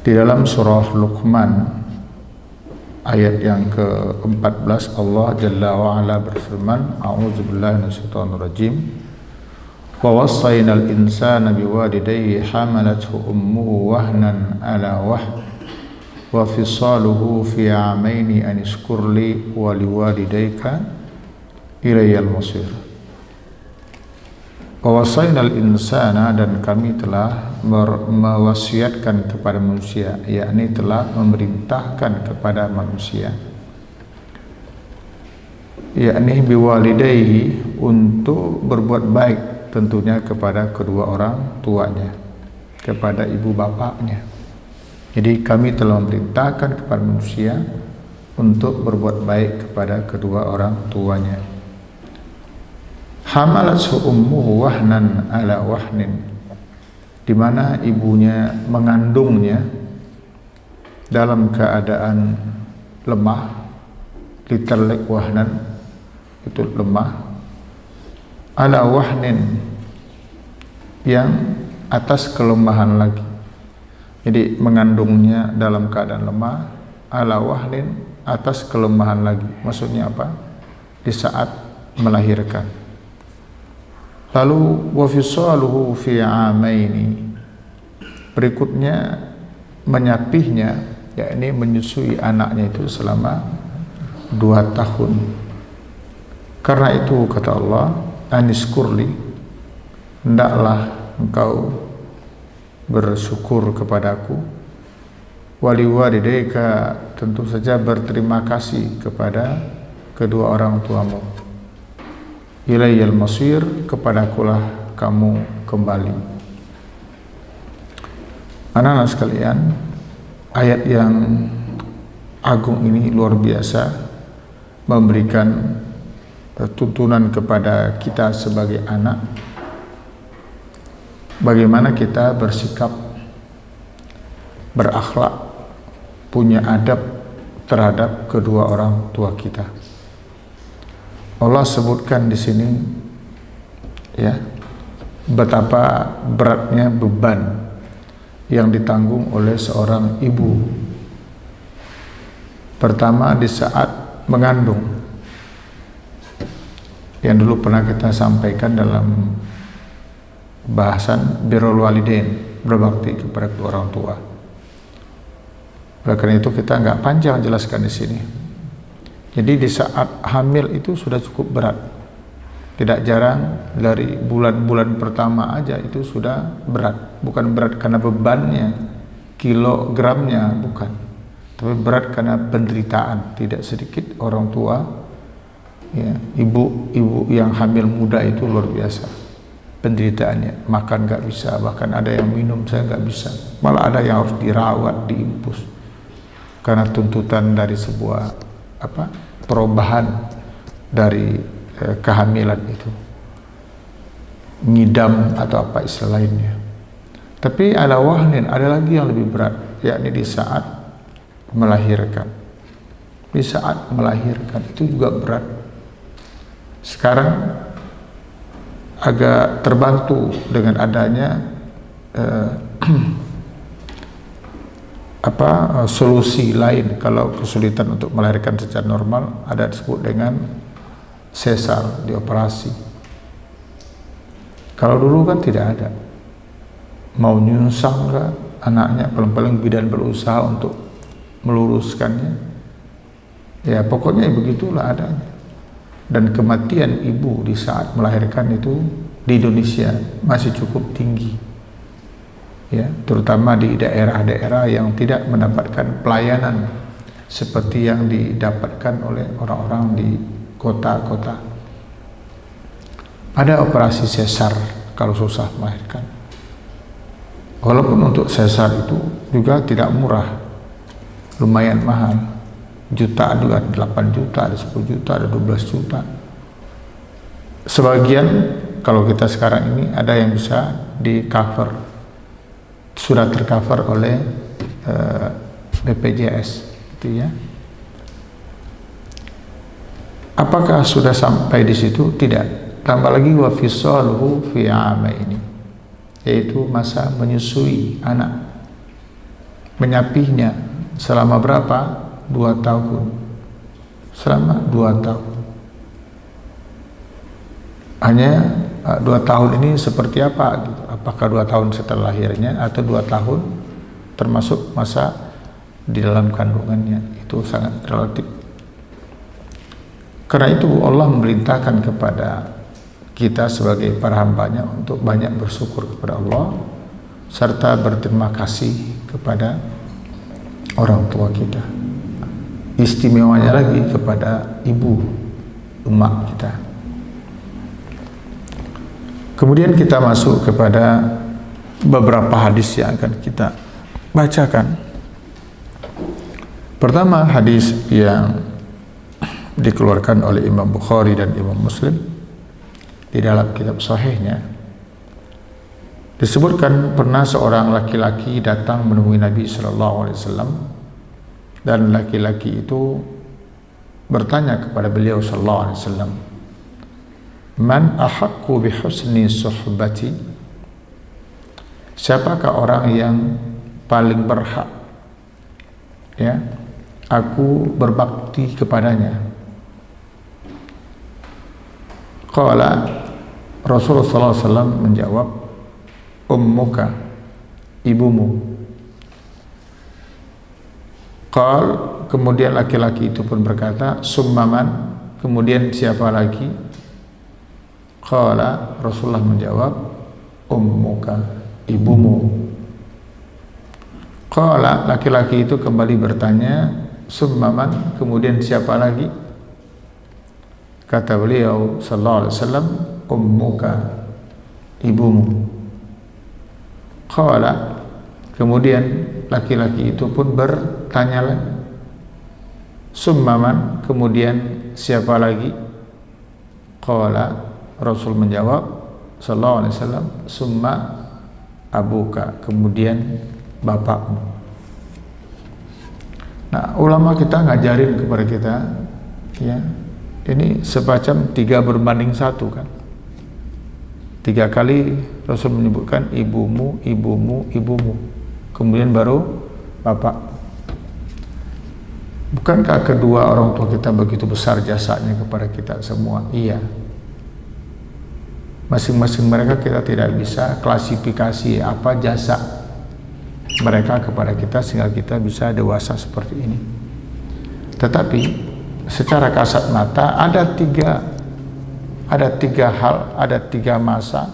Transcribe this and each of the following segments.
Di dalam surah Luqman ayat yang ke-14 Allah Jalla wa'ala berfirman, A'udzubillahi minasyaitonirrajim, wa wassaynal insana biwalidayhi hamalathu ummuhu wahnan ala wahn wa fisaluhu fi 'amaini an ishkur li wa liwalidayka ilayyal masir. Wa wassaynal insana, dan kami telah mewasiatkan kepada manusia, yakni telah memerintahkan kepada manusia, yakni biwalidayhi, untuk berbuat baik tentunya kepada kedua orang tuanya, kepada ibu bapaknya. Jadi kami telah memerintahkan kepada manusia untuk berbuat baik kepada kedua orang tuanya. Hamalathu ummuhu wahnan ala wahnin, di mana ibunya mengandungnya dalam keadaan lemah, literlek wahnan itu lemah, ala wahnin yang atas kelemahan lagi. Jadi mengandungnya dalam keadaan lemah, ala wahnin atas kelemahan lagi. Maksudnya apa? Di saat melahirkan. Lalu wa fisaluhu fi 'amaini, berikutnya menyapihnya, yakni menyusui anaknya itu selama 2 tahun. Karena itu kata Allah, aniskurli, hendaklah engkau bersyukur kepadaku, waliwalidayka, tentu saja berterima kasih kepada kedua orang tuamu, ilayyal masir, kepadakulah kamu kembali. Anak-anak sekalian, ayat yang agung ini luar biasa, memberikan tuntunan kepada kita sebagai anak, bagaimana kita bersikap, berakhlak, punya adab terhadap kedua orang tua kita. Allah sebutkan di sini, ya, betapa beratnya beban yang ditanggung oleh seorang ibu. Pertama, di saat mengandung, yang dulu pernah kita sampaikan dalam bahasan birrul walidain, berbakti kepada kedua orang tua. Oleh karena itu kita nggak panjang jelaskan di sini. Jadi di saat hamil itu sudah cukup berat. Tidak jarang dari bulan-bulan pertama aja itu sudah berat. Bukan berat karena bebannya, kilogramnya, bukan. Tapi berat karena penderitaan. Tidak sedikit orang tua, ya, ibu yang hamil muda itu luar biasa penderitaannya. Makan nggak bisa, bahkan ada yang minum saya nggak bisa. Malah ada yang harus dirawat, diinfus. Karena tuntutan dari sebuah perubahan dari kehamilan itu, ngidam atau apa istilah lainnya. Tapi ala wahnin, ada lagi yang lebih berat, yakni di saat melahirkan. Di saat melahirkan itu juga berat. Sekarang agak terbantu dengan adanya solusi lain. Kalau kesulitan untuk melahirkan secara normal, ada disebut dengan sesar, dioperasi. Kalau dulu kan tidak ada, mau nyunsang enggak anaknya, paling-paling bidan berusaha untuk meluruskannya, ya pokoknya begitulah adanya. Dan kematian ibu di saat melahirkan itu di Indonesia masih cukup tinggi, ya, terutama di daerah-daerah yang tidak mendapatkan pelayanan seperti yang didapatkan oleh orang-orang di kota-kota. Ada operasi sesar kalau susah melahirkan. Walaupun untuk sesar itu juga tidak murah, lumayan mahal, jutaan juga, 8 juta, ada 10 juta, ada 12 juta. Sebagian kalau kita sekarang ini ada yang bisa di cover, sudah tercover oleh BPJS, gitu ya. Apakah sudah sampai di situ? Tidak. Tambah lagi wa fisaluhu fi 'amaini, yaitu masa menyusui anak. menyapihnya selama berapa? 2 tahun. Selama 2 tahun. Hanya 2 tahun ini seperti apa gitu? Apakah 2 tahun setelah lahirnya atau 2 tahun termasuk masa di dalam kandungannya? Itu sangat relatif. Karena itu Allah memerintahkan kepada kita sebagai para hambanya untuk banyak bersyukur kepada Allah serta berterima kasih kepada orang tua kita. Istimewanya lagi kepada ibu, emak kita. Kemudian kita masuk kepada beberapa hadis yang akan kita bacakan. Pertama, hadis yang dikeluarkan oleh Imam Bukhari dan Imam Muslim di dalam kitab sahihnya. Disebutkan pernah seorang laki-laki datang menemui Nabi SAW, dan laki-laki itu bertanya kepada beliau SAW, "Man ahaqqu bihusni suhbati?" Siapakah orang yang paling berhak ya aku berbakti kepadanya? Qala, Rasulullah SAW menjawab, "Ummuka," ibumu. Qal, kemudian laki-laki itu pun berkata, "Summaman," kemudian siapa lagi? Qala, Rasulullah menjawab, "Ummuka," ibumu. Qala, laki-laki itu kembali bertanya, "Summaman," kemudian siapa lagi? Kata beliau sallallahu alaihi wasallam, "Ummuka," ibumu. Qala, kemudian laki-laki itu pun bertanya lagi, "Summaman," kemudian siapa lagi? Qala, Rasul menjawab sallallahu alaihi wasallam, "Summa abuka," kemudian bapakmu. Nah, ulama kita ngajarin kepada kita ya, ini semacam 3:1 kan. 3 kali Rasul menyebutkan ibumu, ibumu, ibumu, kemudian baru bapak. Bukankah kedua orang tua kita begitu besar jasanya kepada kita semua? Iya. Masing-masing mereka kita tidak bisa klasifikasi apa jasa mereka kepada kita sehingga kita bisa dewasa seperti ini. Tetapi secara kasat mata ada tiga hal, ada 3 masa,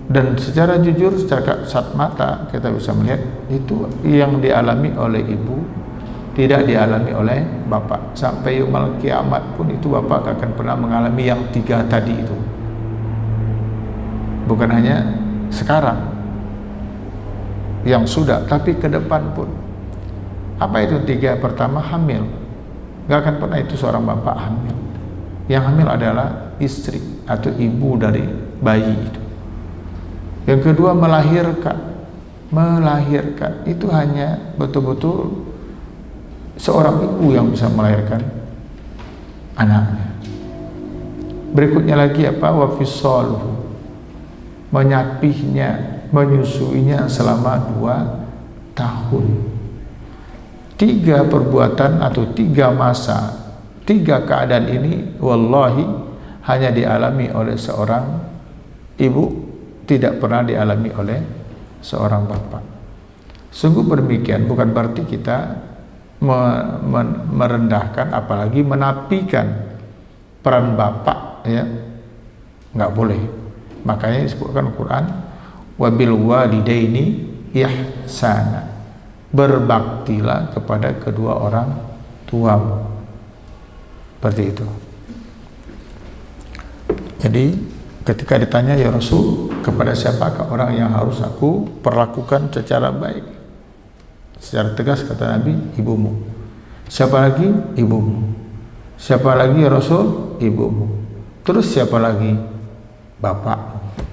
dan secara jujur, secara kasat mata kita bisa melihat itu yang dialami oleh ibu tidak dialami oleh bapak. Sampai yaumul kiamat pun itu bapak akan pernah mengalami yang 3 tadi itu. Bukan hanya sekarang yang sudah, tapi ke depan pun. Apa itu 3? Pertama, hamil. Gak akan pernah itu seorang bapak hamil. Yang hamil adalah istri atau ibu dari bayi itu. Yang kedua, melahirkan. Melahirkan itu hanya betul-betul seorang ibu yang bisa melahirkan anaknya. Berikutnya lagi apa? Wa fisaluhu, menyapihnya, menyusuinya selama 2 tahun. 3 perbuatan atau 3 masa, 3 keadaan ini wallahi hanya dialami oleh seorang ibu, tidak pernah dialami oleh seorang bapak. Sungguh demikian, bukan berarti kita merendahkan apalagi menafikan peran bapak ya, nggak boleh. Makanya disebutkan Quran, wabil walidaini ihsana, berbaktilah kepada kedua orang tuamu. Seperti itu. Jadi ketika ditanya, ya Rasul, kepada siapakah orang yang harus aku perlakukan secara baik? Secara tegas kata Nabi, ibumu. Siapa lagi? Ibumu. Siapa lagi ya Rasul? Ibumu. Terus siapa lagi? Bapakmu.